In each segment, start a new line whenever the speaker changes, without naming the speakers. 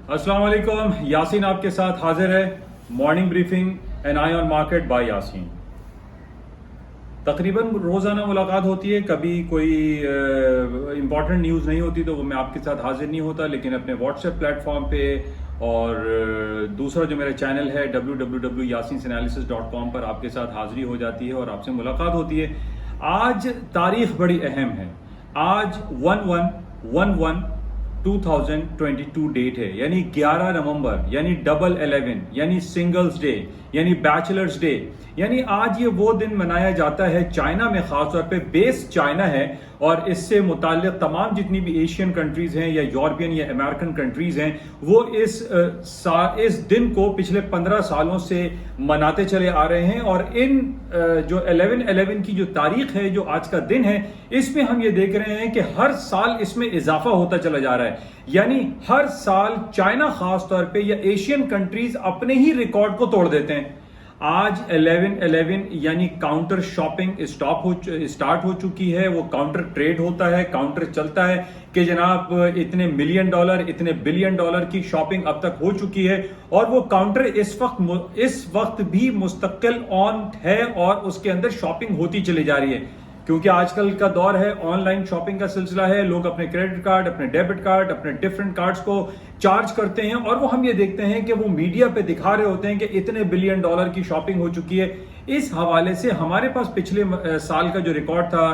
अस्सलाम वालेकुम, यासीन आपके साथ हाजिर है। Morning briefing an eye on market by Yasin. तकरीबन रोज़ाना मुलाकात होती है, कभी कोई इम्पॉर्टेंट न्यूज़ नहीं होती तो वो मैं आपके साथ हाजिर नहीं होता, लेकिन अपने व्हाट्सएप प्लेटफॉर्म पे और दूसरा जो मेरा चैनल है www.yasinanalysis.com पर आपके साथ हाजिरी हो जाती है और आपसे मुलाकात होती है। आज तारीख बड़ी अहम है। आज 11/11/2022 डेट है, यानी 11 नवंबर, यानी डबल 11, यानी सिंगल्स डे, यानी बैचलर्स डे। यानी आज ये वो दिन मनाया जाता है चाइना में, खासतौर पे बेस चाइना है और इससे मुताल्लिक तमाम जितनी भी एशियन कंट्रीज हैं या यूरोपियन या अमेरिकन कंट्रीज हैं, वो इस दिन को पिछले 15 सालों से मनाते चले आ रहे हैं। और इन जो 11/11 की जो तारीख है, जो आज का दिन है, इसमें हम ये देख रहे हैं कि हर साल इसमें इजाफा होता चला जा रहा है। यानी हर साल चाइना खास तौर पे या एशियन कंट्रीज अपने ही रिकॉर्ड को तोड़ देते हैं। आज 11/11 यानी काउंटर शॉपिंग स्टार्ट हो चुकी है। वो काउंटर ट्रेड होता है, काउंटर चलता है कि जनाब इतने मिलियन डॉलर, इतने बिलियन डॉलर की शॉपिंग अब तक हो चुकी है। और वो काउंटर इस वक्त भी मुस्तकिल ऑन है और उसके अंदर शॉपिंग होती चली जा रही है, क्योंकि आजकल का दौर है, ऑनलाइन शॉपिंग का सिलसिला है। लोग अपने क्रेडिट कार्ड, अपने डेबिट कार्ड, अपने डिफरेंट कार्ड्स को चार्ज करते हैं और वो हम ये देखते हैं कि वो मीडिया पे दिखा रहे होते हैं कि इतने बिलियन डॉलर की शॉपिंग हो चुकी है। इस हवाले से हमारे पास पिछले साल का जो रिकॉर्ड था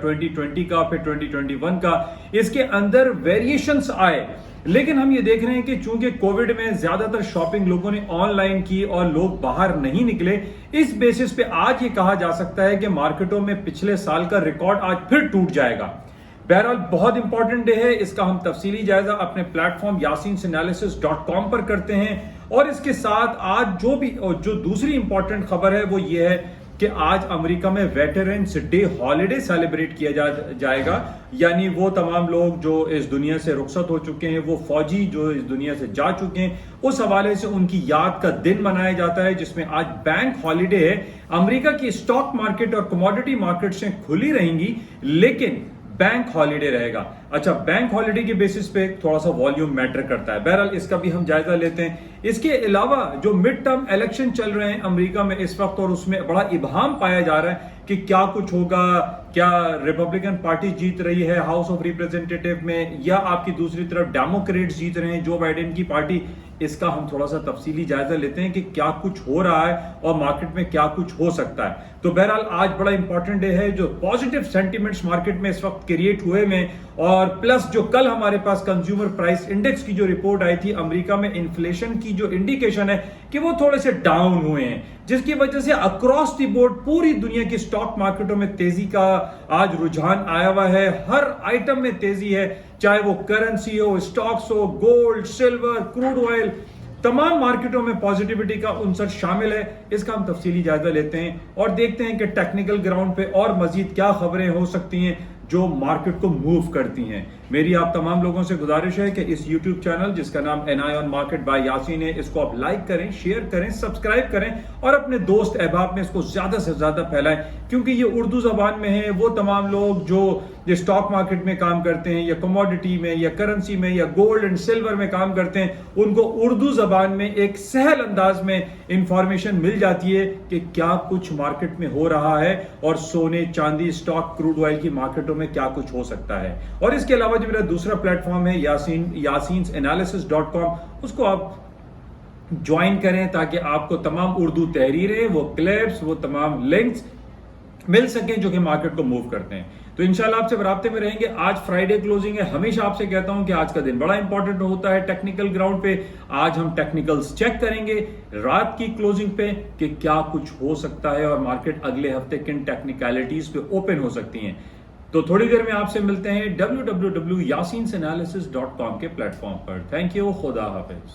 2020 का, फिर 2021 का, इसके अंदर वेरिएशंस आए। लेकिन हम ये देख रहे हैं कि चूंकि कोविड में ज्यादातर शॉपिंग लोगों ने ऑनलाइन की और लोग बाहर नहीं निकले, इस बेसिस पे आज ये कहा जा सकता है कि मार्केटों में पिछले साल का रिकॉर्ड आज फिर टूट जाएगा। बहरहाल बहुत इंपॉर्टेंट डे है, इसका हम तफसीली जायजा अपने प्लेटफॉर्म yasinanalysis.com पर करते हैं। और इसके साथ आज जो दूसरी इंपॉर्टेंट खबर है वो ये है कि आज अमेरिका में वेटरन्स डे हॉलिडे सेलिब्रेट किया जाएगा। यानी वो तमाम लोग जो इस दुनिया से रुखसत हो चुके हैं, वो फौजी जो इस दुनिया से जा चुके हैं, उस हवाले से उनकी याद का दिन मनाया जाता है, जिसमें आज बैंक हॉलिडे है। अमेरिका की स्टॉक मार्केट और कमोडिटी मार्केट से खुली रहेंगी, लेकिन बैंक हॉलिडे रहेगा। अच्छा, बैंक हॉलिडे के बेसिस पे थोड़ा सा वॉल्यूम मैटर करता है। बहरहाल इसका भी हम जायजा लेते हैं। इसके अलावा जो मिड टर्म इलेक्शन चल रहे हैं अमेरिका में इस वक्त, और उसमें बड़ा इबहाम पाया जा रहा है कि क्या कुछ होगा, क्या रिपब्लिकन पार्टी जीत रही है हाउस ऑफ रिप्रेजेंटेटिव में, या आपकी दूसरी तरफ डेमोक्रेट्स जीत रहे हैं, जो बाइडेन की पार्टी। इसका हम थोड़ा सा तफसीली जायजा लेते हैं कि क्या कुछ हो रहा है और मार्केट में क्या कुछ हो सकता है। तो बहरहाल आज बड़ा इंपॉर्टेंट डे है। जो पॉजिटिव सेंटिमेंट्स मार्केट में इस वक्त क्रिएट हुए में, और प्लस जो कल हमारे पास कंज्यूमर प्राइस इंडेक्स की जो रिपोर्ट आई थी अमेरिका में, इन्फ्लेशन की जो इंडिकेशन है कि वो थोड़े से डाउन हुए हैं, जिसकी वजह से अक्रॉस द बोर्ड पूरी दुनिया की स्टॉक मार्केटों में तेजी का आज रुझान आया हुआ है। हर आइटम में तेजी है, चाहे वो करेंसी हो, स्टॉक्स हो, गोल्ड, सिल्वर, क्रूड ऑयल, तमाम मार्केटों में पॉजिटिविटी का उनसर शामिल है। इसका हम तफसीली जायजा लेते हैं और देखते हैं कि टेक्निकल ग्राउंड पे और मजीद क्या खबरें हो सकती हैं जो मार्केट को मूव करती हैं। मेरी आप तमाम लोगों से गुजारिश है कि इस YouTube चैनल जिसका नाम an eye on market by Yasin है, इसको आप लाइक करें, शेयर करें, सब्सक्राइब करें और अपने दोस्त अहबाब में इसको ज्यादा से ज्यादा फैलाएं, क्योंकि ये उर्दू जबान में है। वो तमाम लोग जो स्टॉक मार्केट में काम करते हैं या कमोडिटी में या करेंसी में या गोल्ड एंड सिल्वर में काम करते हैं, उनको उर्दू जबान में एक सहल अंदाज में इंफॉर्मेशन मिल जाती है कि क्या कुछ मार्केट में हो रहा है और सोने, चांदी, स्टॉक, क्रूड ऑयल की मार्केटों में क्या कुछ हो सकता है। और इसके अलावा जो मेरा दूसरा प्लेटफॉर्म है yasinanalysis.com, उसको आप ज्वाइन करें ताकि आपको तमाम उर्दू तहरीरें, वो क्लिप्स, वो तमाम लिंक्स मिल सकें जो कि मार्केट को मूव करते हैं। तो इंशाल्लाह आपसे राब्ते में रहेंगे। आज फ्राइडे क्लोजिंग है। हमेशा आपसे कहता हूं कि आज का दिन बड़ा इंपॉर्टेंट होता है टेक्निकल ग्राउंड पे। आज हम टेक्निकल्स चेक करेंगे रात की क्लोजिंग पे कि क्या कुछ हो सकता है और मार्केट अगले हफ्ते किन टेक्निकलिटीज पे ओपन हो सकती हैं। तो थोड़ी देर में आपसे मिलते हैं www.yasinanalysis.com के प्लेटफॉर्म पर। थैंक यू, खुदा हाफिज।